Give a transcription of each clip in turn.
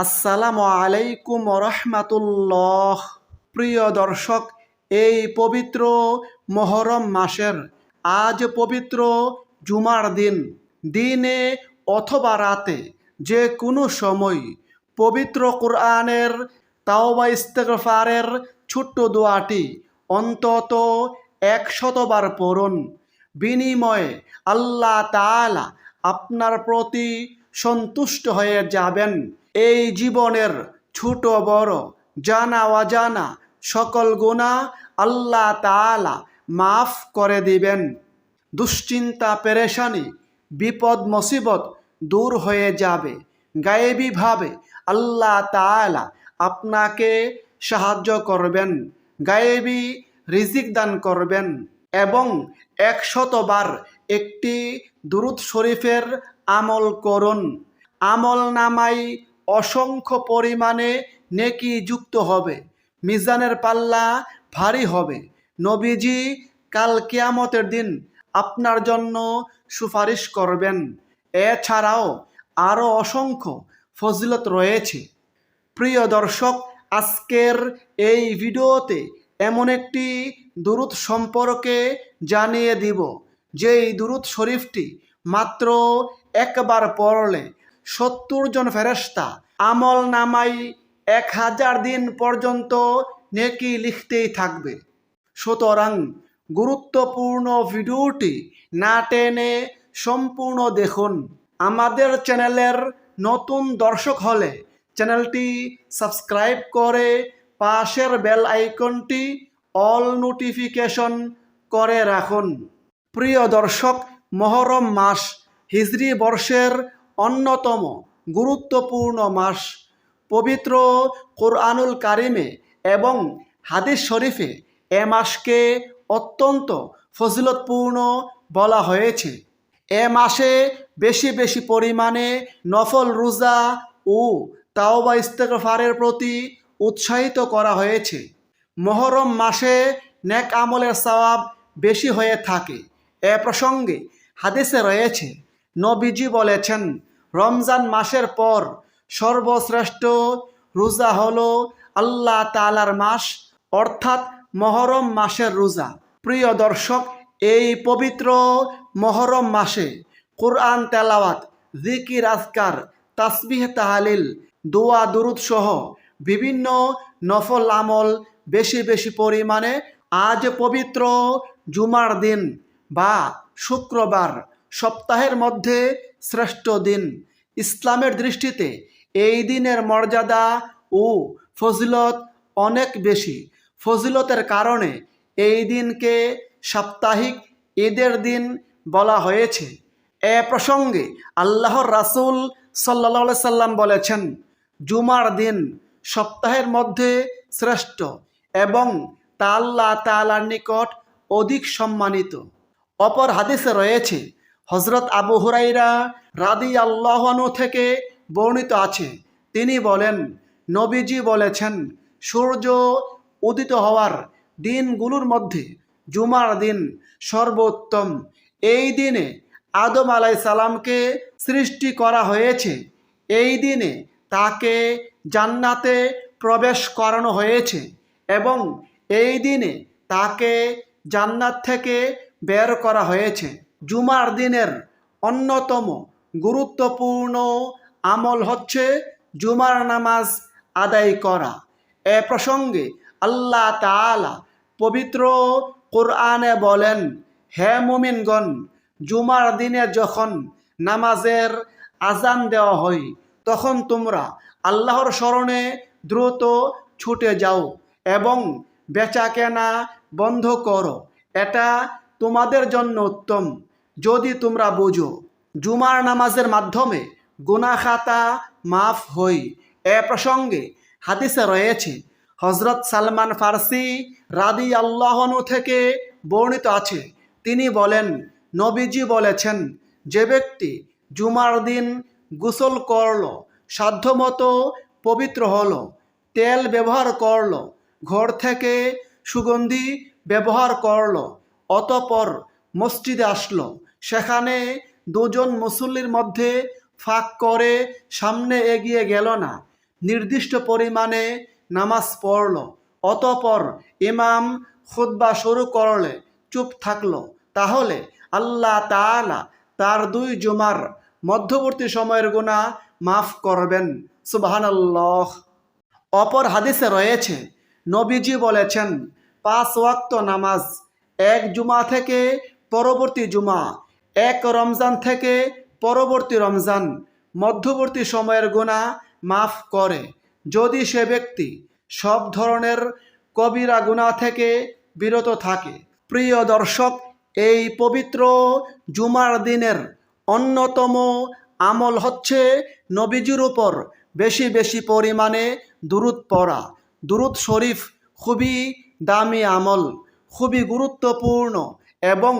আসসালামু আলাইকুম রহমাতুল্লাহ। প্রিয় দর্শক, এই পবিত্র মহরম মাসের আজ পবিত্র জুমার দিন, দিনে অথবা রাতে যে কোনো সময় পবিত্র কোরআনের তাওবা ইস্তেগফারের ছোট্ট দোয়াটি অন্তত 100 বার পড়ুন। বিনিময়ে আল্লাহ তাআলা আপনার প্রতি সন্তুষ্ট হয়ে যাবেন। এই জীবনের ছোট বড় জানা অজানা সকল গুনাহ আল্লাহ তাআলা মাফ করে দিবেন। দুশ্চিন্তা পেরেশানি বিপদ মুসিবত দূর হয়ে যাবে। গায়েবীভাবে আল্লাহ তাআলা আপনাকে সাহায্য করবেন, গায়েবী রিজিক দান করবেন এবং 100 বার একটি দুরূদ শরীফের আমল করুন। আমল নামাই অসংখ্য পরিমাণে নেকি যুক্ত হবে, মিজানের পাল্লা ভারী হবে। নবীজি কাল কিয়ামতের দিন আপনার জন্য সুপারিশ করবেন। এছাড়াও আরও অসংখ্য ফজিলত রয়েছে। প্রিয় দর্শক, আজকের এই ভিডিওতে এমন একটি দুরূদ সম্পর্কে জানিয়ে দিব, যেই দুরূদ শরীফটি মাত্র একবার পড়লে 70 জন ফেরেশতা আমল নামাই 1000 দিন পর্যন্ত নেকি লিখতেই থাকবে। সুতরাং গুরুত্বপূর্ণ ভিডিওটি না টেনে সম্পূর্ণ দেখুন। আমাদের চ্যানেলের নতুন দর্শক হলে চ্যানেলটি সাবস্ক্রাইব করে পাশের বেল আইকনটি অল নোটিফিকেশন করে রাখুন। প্রিয় দর্শক, মহরম মাস হিজরি বর্ষের অন্যতম গুরুত্বপূর্ণ মাস। পবিত্র কোরআনুল কারিমে এবং হাদিস শরীফে এ মাসকে অত্যন্ত ফজিলতপূর্ণ বলা হয়েছে। এ মাসে বেশি বেশি পরিমাণে নফল রোজা ও তাওবা ইস্তেগফারের প্রতি উৎসাহিত করা হয়েছে। মহরম মাসে নেক আমলের সওয়াব বেশি হয়ে থাকে। এ প্রসঙ্গে হাদিসে রয়েছে, নবীজি বলেছেন, রমজান মাসের পর সর্বশ্রেষ্ঠ রোজা হলো আল্লাহ তাআলার মাস, অর্থাৎ মহরম মাসের রোজা। প্রিয় দর্শক, এই পবিত্র মহরম মাসে কোরআন তেলাওয়াত, জিকির আজকার, তাসবিহ তাহলিল, দোয়া দুরূদ সহ বিভিন্ন নফল আমল বেশি বেশি পরিমাণে আজ পবিত্র জুমার দিন বা শুক্রবার, সপ্তাহের মধ্যে শ্রেষ্ঠ দিন। ইসলামের দৃষ্টিতে এই দিনের মর্যাদা ও ফজিলত অনেক বেশি। ফজিলতের কারণে এই দিনকে সাপ্তাহিক ঈদের দিন বলা হয়েছে। এ প্রসঙ্গে আল্লাহর রাসূল সাল্লাল্লাহু আলাইহি সাল্লাম বলেছেন, জুমার দিন সপ্তাহের মধ্যে শ্রেষ্ঠ এবং তা আল্লাহ তাআলার নিকট অধিক সম্মানিত। অপর হাদিসে রয়েছে, হযরত আবু হুরায়রা রাদিয়াল্লাহু আনহু থেকে বর্ণিত আছে, তিনি বলেন, নবীজি বলেছেন, সূর্য উদিত হওয়ার দিনগুলোর মধ্যে জুমার দিন সর্বোত্তম। এই দিনে আদম আলাইহিস সালামকে সৃষ্টি করা হয়েছে। এই দিনে তাকে জান্নাতে প্রবেশ করানো হয়েছে এবং এই দিনে তাকে জান্নাত থেকে বের করা হয়েছে। জুমার দিনের অন্যতম গুরুত্বপূর্ণ আমল হচ্ছে জুমার নামাজ আদায় করা। এ প্রসঙ্গে আল্লাহ তাআলা পবিত্র কোরআনে বলেন, হে মুমিনগণ, জুমার দিনে যখন নামাজের আজান দেওয়া হয় তখন তোমরা আল্লাহর শরণে দ্রুত ছুটে যাও এবং বেচাকেনা বন্ধ করো, এটা তোমাদের জন্য উত্তম যদি তোমরা বুঝো। জুমার নামাজের মাধ্যমে গুনাহ খাতা মাফ হয়। এ প্রসঙ্গে হাদিসে রয়েছে, হযরত সালমান ফারসি রাদিয়াল্লাহু আনহু থেকে বর্ণিত আছে, তিনি বলেন, নবীজি বলেছেন, যে ব্যক্তি জুমার দিন গোসল করলো, সাধ্যমতো পবিত্র হলো, তেল ব্যবহার করলো, ঘর থেকে সুগন্ধি ব্যবহার করলো, অতঃপর মসজিদে আসলো, সেখানে দুজন মুসল্লির মধ্যে ফাঁক করে সামনে এগিয়ে গেল না, নির্দিষ্ট পরিমাণে নামাজ পড়ল, অতঃপর ইমাম খুতবা শুরু করলে চুপ থাকলো, তাহলে আল্লাহ তাআলা তার 2 জুমার মধ্যবর্তী সময়ের গুনাহ মাফ করবেন। সুবহানাল্লাহ। অপর হাদিসে রয়েছে, নবীজি বলেছেন, 5 ওয়াক্ত নামাজ এক জুমা থেকে পরবর্তী জুমা, এক রমজান থেকে পরবর্তী রমজান মধ্যবর্তী সময়ের গুনাহ মাফ করে, যদি সে ব্যক্তি সব ধরনের কবিরা গুনাহ থেকে বিরত থাকে। প্রিয় দর্শক, এই পবিত্র জুমার দিনের অন্যতম আমল হচ্ছে নবীজির উপর বেশি বেশি পরিমাণে দুরূদ পড়া। দুরূদ শরীফ খুবই দামি আমল, খুবই গুরুত্বপূর্ণ এবং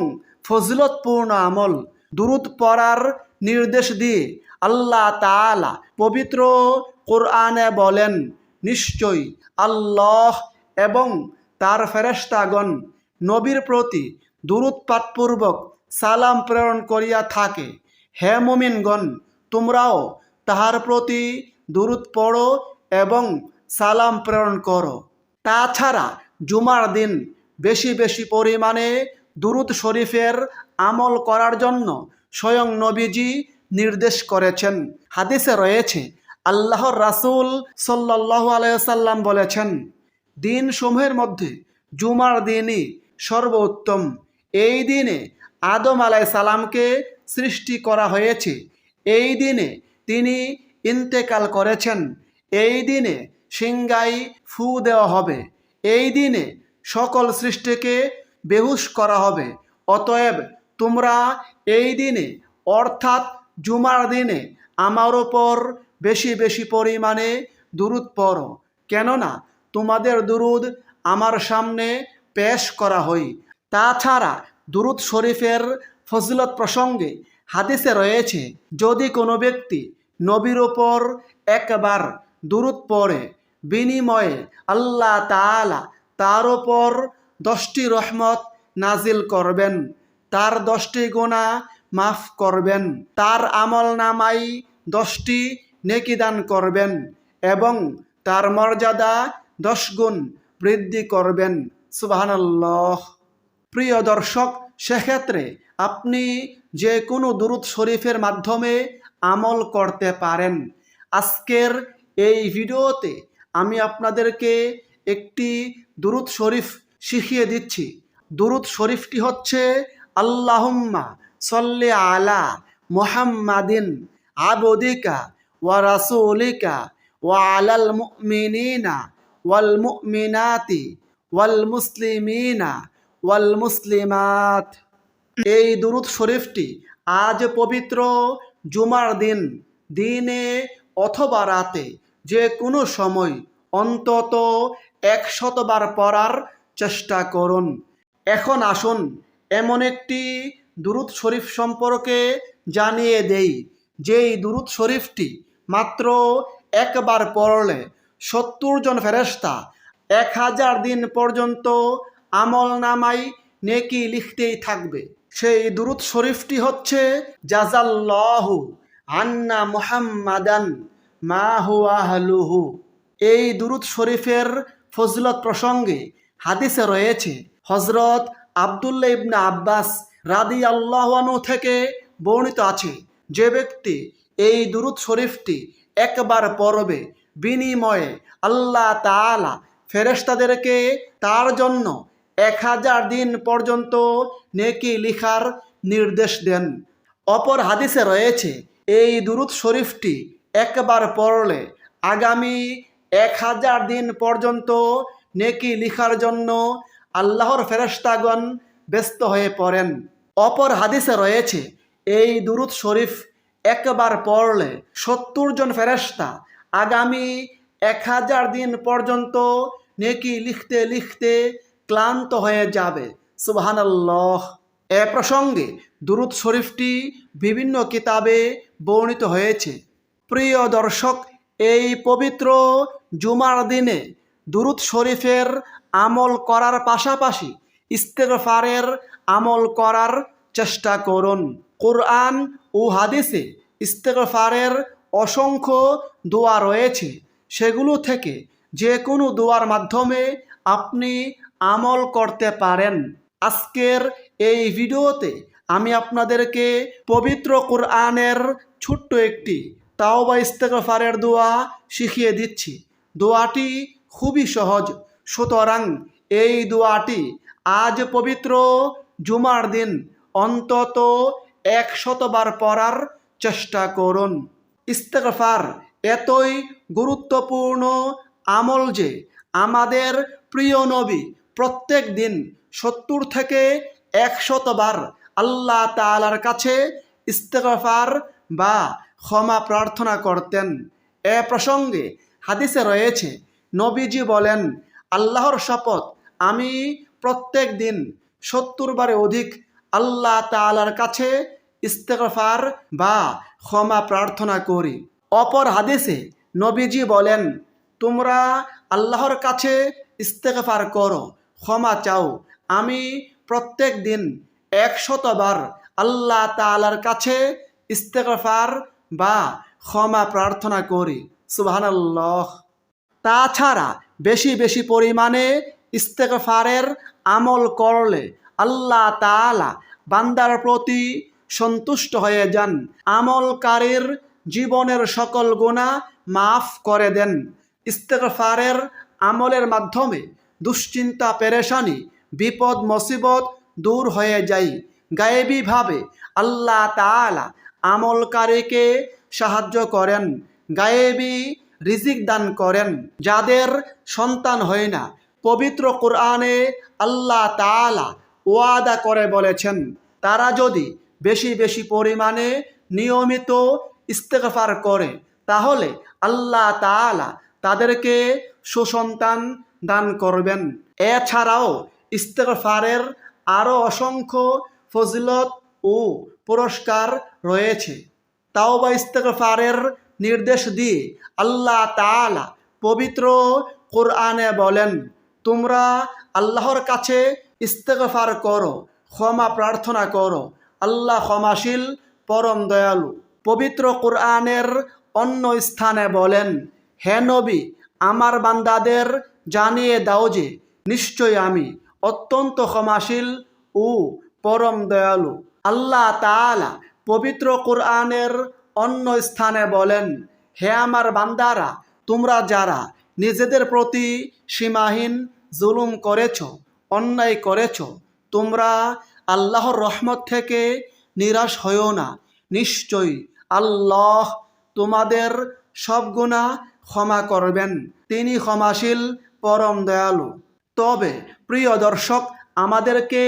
ফজিলতপূর্ণ আমল। দুরূদ পড়ার নির্দেশ দিয়ে আল্লাহ তাআলা পবিত্র কোরআনে বলেন, নিশ্চয়ই আল্লাহ এবং তার ফেরেশতাগণ নবীর প্রতি দুরূদ পাঠপূর্বক সালাম প্রেরণ করিয়া থাকে। হে মুমিনগণ, তোমরাও তাহার প্রতি দুরূদ পড়ো এবং সালাম প্রেরণ করো। তাছাড়া জুমার দিন বেশি বেশি পরিমাণে দুরূদ শরীফের আমল করার জন্য স্বয়ং নবীজি নির্দেশ করেছেন। হাদিসে রয়েছে, আল্লাহর রাসূল সাল্লাল্লাহু আলাইহি ওয়াসাল্লাম বলেছেন, দিন সমূহের মধ্যে জুমার দিনই সর্বোত্তম। এই দিনে আদম আলাইহিস সালামকে সৃষ্টি করা হয়েছে। এই দিনে তিনি ইন্তেকাল করেছেন। এই দিনে সিংহায় ফু দেওয়া হবে। এই দিনে সকল সৃষ্টিকে বেহুশ করা হবে। অতএব তোমরা এই দিনে অর্থাৎ জুমার দিনে আমার ওপর বেশি বেশি পরিমাণে দুরূদ পড়ো, কেননা তোমাদের দুরূদ আমার সামনে পেশ করা হয়। তাছাড়া দুরূদ শরীফের ফজিলত প্রসঙ্গে হাদিসে রয়েছে, যদি কোনো ব্যক্তি নবীর ওপর একবার দুরূদ পড়ে, বিনিময়ে আল্লাহ তাআলা তার ওপর 10টি রহমত নাজিল করবেন, তার 10টি গুনাহ মাফ করবেন, তার আমল নামায় 10টি নেকি দান করবেন এবং তার মর্যাদা 10 গুণ বৃদ্ধি করবেন। সুবহানাল্লাহ। প্রিয় দর্শক, সেক্ষেত্রে আপনি যে কোনো দুরূদ শরীফের মাধ্যমে আমল করতে পারেন। আজকের এই ভিডিওতে আমি আপনাদেরকে একটি দুরূদ শরীফ শিখিয়ে দিচ্ছি। দুরূদ শরীফটি হচ্ছে, আল্লাহুম্মা সল্লি আলা মুহাম্মাদিন আবদিকা ওয়া রাসূলিকা ওয়া আলাল মুমিনিনা ওয়াল মুমিনাতি ওয়াল মুসলিমিনা ওয়াল মুসলিমাত। এই দুরূদ শরীফটি আজ পবিত্র জুমার দিন, দিনে অথবা রাতে যে কোনো সময় অন্তত 100 বার পড়ার চেষ্টা করুন। এখন আসুন এমন একটি দুরূদ শরীফ সম্পর্কে জানিয়ে দেই, যেই দুরূদ শরীফটি মাত্র একবার পড়লে 70 জন ফেরেশতা 1000 দিন পর্যন্ত আমল নামায় নেকি লিখতেই থাকবে। সেই দুরূদ শরীফটি হচ্ছে, জাযাল্লাহু আন্না মুহাম্মাদান মা হুয়া আহলুহু। এই দুরূদ শরীফের ফজিলত প্রসঙ্গে হাদিসে রয়েছে, হযরত আব্দুল্লাহ ইবনে আব্বাস রাদিয়াল্লাহু আনহু থেকে বর্ণিত আছে, যে ব্যক্তি এই দুরূদ শরীফটি একবার পড়বে, বিনিময়ে আল্লাহ তাআলা ফেরেশতাদেরকে তার জন্য 1000 দিন পর্যন্ত নেকি লিখার নির্দেশ দেন। অপর হাদিসে রয়েছে, এই দুরূদ শরীফটি একবার পড়লে আগামী 1000 দিন পর্যন্ত নেকি লিখার জন্য আল্লাহর ফেরেশতাগণ ব্যস্ত হয়ে পড়েন। অপর হাদিসে রয়েছে, এই দুরূদ শরীফ একবার পড়লে 70 জন ফেরেশতা আগামী 1000 দিন পর্যন্ত নেকি লিখতে লিখতে ক্লান্ত হয়ে যাবে। সুবহানাল্লাহ। এ প্রসঙ্গে দুরূদ শরীফটি বিভিন্ন কিতাবে বর্ণিত হয়েছে। প্রিয় দর্শক, এই পবিত্র জুমার দিনে দুরূদ শরীফের আমল করার পাশাপাশি ইস্তেগফারের আমল করার চেষ্টা করুন। কোরআন ও হাদিসে ইস্তেগফারের অসংখ্য দোয়া রয়েছে, সেগুলো থেকে যে কোনো দোয়ার মাধ্যমে আপনি আমল করতে পারেন। আজকের এই ভিডিওতে আমি আপনাদেরকে পবিত্র কোরআনের ছোট্ট একটি তাওবা ইস্তেগফারের দোয়া শিখিয়ে দিচ্ছি। দোয়াটি খুবই সহজ, সুতরাং এই দোয়াটি আজ পবিত্র জুমার দিন অন্তত 100 বার পড়ার চেষ্টা করুন। ইস্তেগফার এতই গুরুত্বপূর্ণ আমল যে আমাদের প্রিয় নবী প্রত্যেক দিন 70 থেকে 100 বার আল্লাহ তাআলার কাছে ইস্তেগফার বা ক্ষমা প্রার্থনা করতেন। এ প্রসঙ্গে হাদিসে রয়েছে, নবীজি বলেন, আল্লাহর শপথ, আমি প্রত্যেক দিন 70 বারে অধিক আল্লাহ তাআলার কাছে ইস্তেগফার বা ক্ষমা প্রার্থনা করি। অপর হাদিসে নবীজি বলেন, তোমরা আল্লাহর কাছে ইস্তেগফার করো, ক্ষমা চাও, আমি প্রত্যেক দিন 100 বার আল্লাহ তাআলার কাছে ইস্তেগফার বা ক্ষমা প্রার্থনা করি। সুবহানাল্লাহ। তাছাড়া বেশি বেশি পরিমাণে ইস্তেগফারের আমল করলে আল্লাহ তাআলা বান্দার প্রতি সন্তুষ্ট হয়ে যান, আমলকারীর জীবনের সকল গুনাহ মাফ করে দেন। ইস্তেগফারের আমলের মাধ্যমে দুশ্চিন্তা, পেরেশানি, বিপদ, মুসিবত দূর হয়ে যায়। গায়েবীভাবে আল্লাহ তাআলা আমলকারীকে সাহায্য করেন, গায়েবী রিজিক দান করেন। যাদের সন্তান হয় না, পবিত্র কোরআনে আল্লাহ তাআলা ওয়াদা করে বলেছেন, তারা যদি বেশি বেশি পরিমাণে নিয়মিত ইস্তেগফার করে তাহলে আল্লাহ তাআলা তাদেরকে সুসন্তান দান করবেন। এছাড়াও ইস্তেগফারের আরও অসংখ্য ফজিলত ও পুরস্কার রয়েছে। তাওবা ইস্তেগফারের নির্দেশ দিয়ে আল্লাহ তাআলা পবিত্র কোরআনে বলেন, তোমরা আল্লাহর কাছে ইস্তেগফার করো, ক্ষমা প্রার্থনা করো, আল্লাহ ক্ষমাশীল, পরম দয়ালু। পবিত্র কোরআনের অন্য স্থানে বলেন, হে নবী, আমার বান্দাদের জানিয়ে দাও যে নিশ্চয় আমি অত্যন্ত ক্ষমাশীল ও পরম দয়ালু। আল্লাহ তাআলা পবিত্র কোরআনের অন্য স্থানে বলেন, হে আমার বান্দারা, তোমরা যারা নিজেদের প্রতি সীমাহীন জুলুম করেছ, অন্যায় করেছ, তোমরা আল্লাহর রহমত থেকে নিরাশ হইও না। নিশ্চয়ই আল্লাহ তোমাদের সব গুনাহ ক্ষমা করবেন, তিনি ক্ষমাশীল, পরম দয়ালু। তবে প্রিয় দর্শক, আমাদেরকে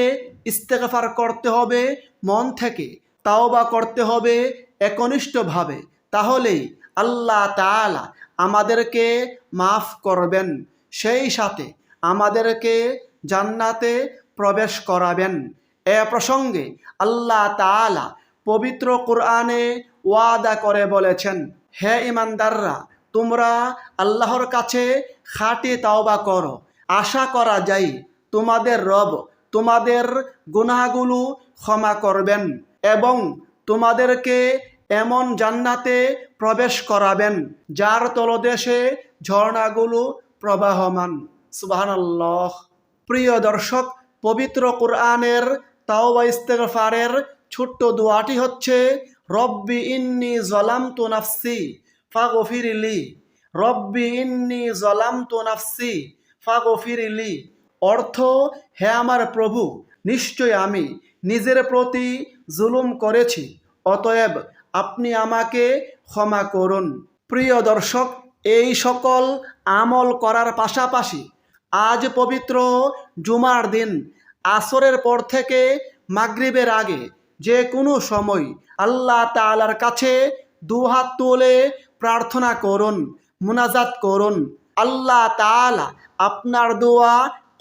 ইস্তেগফার করতে হবে মন থেকে, তাওবা করতে হবে একনিষ্ঠভাবে, তাহলেই আল্লাহ তাআলা আমাদেরকে মাফ করবেন, সেই সাথে আমাদেরকে জান্নাতে প্রবেশ করাবেন। এ প্রসঙ্গে আল্লাহ তাআলা পবিত্র কোরআনে ওয়াদা করে বলেছেন, হে ঈমানদাররা, তোমরা আল্লাহর কাছে খাঁটি তাওবা করো, আশা করা যায় তোমাদের রব তোমাদের গুনাহগুলো ক্ষমা করবেন এবং তোমাদেরকে এমন জান্নাতে প্রবেশ করাবেন যার তলদেশে ঝর্ণাগুলো প্রবাহমান। সুবহানাল্লাহ। প্রিয় দর্শক, পবিত্র কোরআনের তাওবা ইস্তেগফারের ছোট্ট দোয়াটি হচ্ছে, রব্বি ইন্নী যালামতু নাফসি ফাগফিরলি। রব্বি ইন্নী যালামতু নাফসি ফাগফিরলি। অর্থ, হে আমার প্রভু, নিশ্চয় আমি নিজের প্রতি জুলুম করেছি, অতএব আপনি আমাকে ক্ষমা করুন। প্রিয় দর্শক, এই সকল আমল করার পাশাপাশি আজ পবিত্র জুমার দিন আসরের পর থেকে মাগরিবের আগে যে কোনো সময় আল্লাহ তাআলার কাছে দুহাত তুলে প্রার্থনা করুন, মুনাজাত করুন। আল্লাহ তাআলা আপনার দোয়া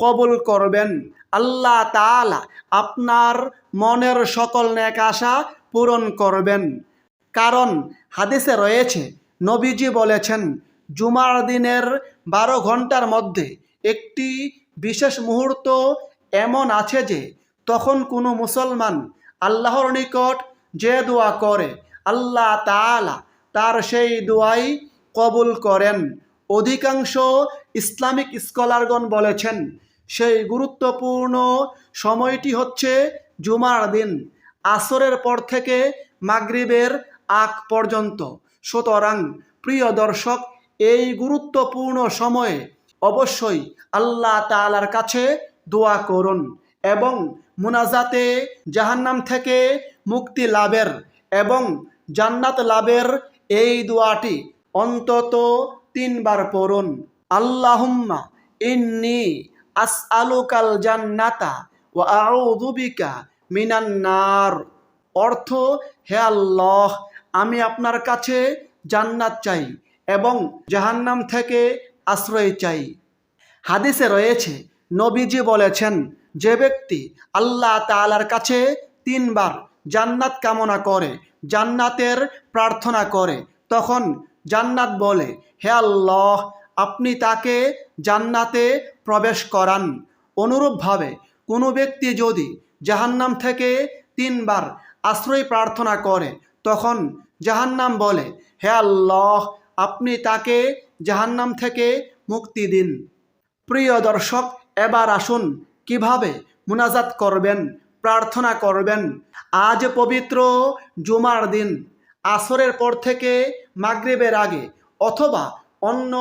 কবুল করবেন। আল্লাহ তাআলা আপনার মনের সকল নেক আশা পূরণ করবেন। কারণ হাদিসে রয়েছে, নবীজি বলেছেন, জুমার দিনের 12 ঘন্টার মধ্যে একটি বিশেষ মুহূর্ত এমন আছে যে তখন কোনো মুসলমান আল্লাহর নিকট যে দোয়া করে আল্লাহ তাআলা তার সেই দোয়াই কবুল করেন। অধিকাংশ ইসলামিক স্কলারগণ বলেছেন সেই গুরুত্বপূর্ণ সময়টি হচ্ছে জুমার দিন আসরের পর থেকে মাগরিবের আগ পর্যন্ত। সুতরাং প্রিয় দর্শক, এই গুরুত্বপূর্ণ সময়ে অবশ্যই আল্লাহ তাআলার কাছে দোয়া করুন এবং মুনাজাতে জাহান্নাম থেকে মুক্তি লাভের এবং জান্নাত লাভের এই দোয়াটি অন্তত 3 বার পড়ুন। আল্লাহুম্মা ইন্নী আসআলুকাল জান্নাতা ওয়া আউযু বিকা মিনান নার। অর্থ, হে আল্লাহ, আমি আপনার কাছে জান্নাত চাই এবং জাহান্নাম থেকে আশ্রয় চাই। হাদিসে রয়েছে, নবীজি বলেছেন, যে ব্যক্তি আল্লাহ তাআলার কাছে 3 বার জান্নাত কামনা করে, জান্নাতের প্রার্থনা করে, তখন জান্নাত বলে, হে আল্লাহ, আপনি তাকে জান্নাতে প্রবেশ করান। অনুরূপভাবে কোনো ব্যক্তি যদি জাহান্নাম থেকে 3 বার আশ্রয় প্রার্থনা করে, তখন জাহান্নাম বলে, হে আল্লাহ, আপনি তাকে জাহান্নাম থেকে মুক্তি দিন। প্রিয় দর্শক, এবার আসুন কিভাবে মুনাজাত করবেন, প্রার্থনা করবেন। আজ পবিত্র জুমার দিন আসরের পর থেকে মাগরিবের আগে অথবা অন্য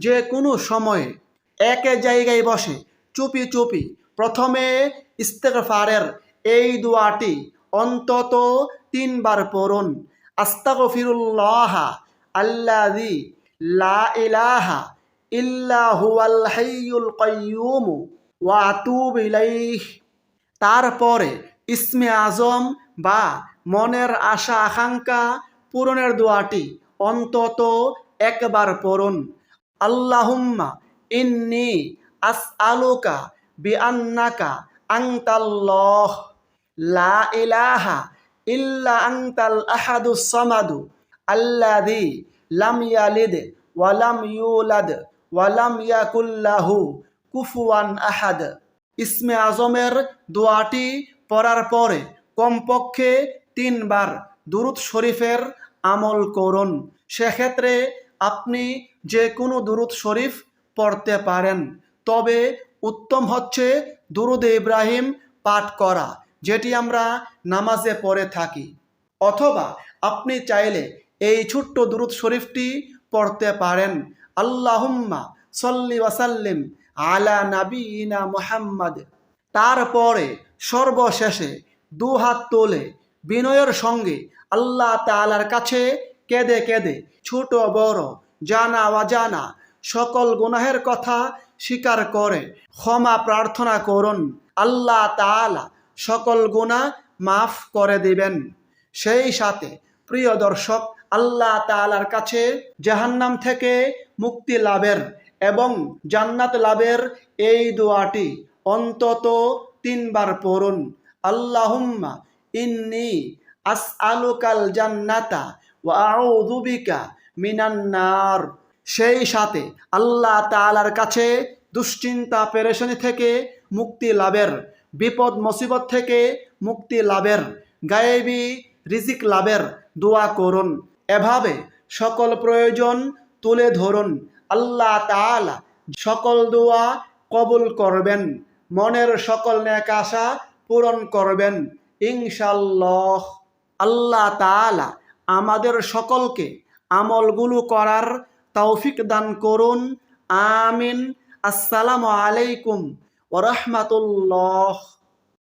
যে কোনো সময়ে এক জায়গায় বসে চুপি চুপি প্রথমে ইস্তেগফারের এই দোয়াটি অন্তত 3 বার পড়ুন। আস্তাগফিরুল্লাহ আল্লাযী লা ইলাহা ইল্লা হুয়াল হাইয়ুল কাইয়্যুম ওয়া আতুবু ইলাইহি। তারপরে ইসমে আজম বা মনের আশা আকাঙ্ক্ষা পূরণের দোয়াটি অন্তত 1 বার পড়ুন। আল্লাহুম্মা ইন্নী আসআলুকা বিআন্নাকা আনতাল্লাহ লা ইলাহা ইল্লা আনতাল আহাদুস সামাদু আল্লাযী লাম ইয়ালিদ ওয়া লাম ইউলাদ ওয়া লাম ইয়াকুল লাহু কুফুয়ান আহাদ। ইসমে আজমের দোয়াটি পড়ার পরে কমপক্ষে 3 বার দুরূদ শরীফের আমল করুন। সেক্ষেত্রে আপনি যে কোনো দুরূদ শরীফ পড়তে পারেন, তবে উত্তম হচ্ছে দুরূদে ইব্রাহিম পাঠ করা, যেটি আমরা নামাজে পড়ে থাকি। অথবা আপনি চাইলে এই ছোট্ট দুরূদ শরীফটি পড়তে পারেন, আল্লাহুম্মা সল্লি ওয়াসাল্লিম আলা নাবিয়িনা মুহাম্মাদ। তারপরে সর্বশেষে 2 হাত তুলে বিনয়ের সঙ্গে আল্লাহ তাআলার কাছে কেঁদে কেঁদে ছোট বড় জানা অজানা সকল গুনাহের কথা স্বীকার করে ক্ষমা প্রার্থনা করুন। আল্লাহ তাআলা সকল গুনাহ মাফ করে দিবেন। সেই সাথে প্রিয় দর্শক, আল্লাহ তাআলার কাছে জাহান্নাম থেকে মুক্তি লাভের এবং জান্নাত লাভের এই দোয়াটি অন্তত 3 বার পড়ুন। আল্লাহুম্মা ইন্নী আসআলুকাল জান্নাতা ওয়া আউযু বিকা মিনান নার। সেই সাথে আল্লাহ তাআলার কাছে দুশ্চিন্তা পেরেশানি থেকে মুক্তি লাভের, বিপদ মুসিবত থেকে মুক্তি লাভের, গায়েবী রিজিক লাভের দোয়া করুন। এভাবে সকল প্রয়োজন তুলে ধরুন। আল্লাহ তাআলা সকল দোয়া কবুল করবেন, মনের সকল নেক আশা পূরণ করবেন ইনশাআল্লাহ। আল্লাহ তাআলা আমাদের সকলকে আমলগুলো করার তৌফিক দান করুন। আমিন। আসসালামু আলাইকুম ওয়া রাহমাতুল্লাহ।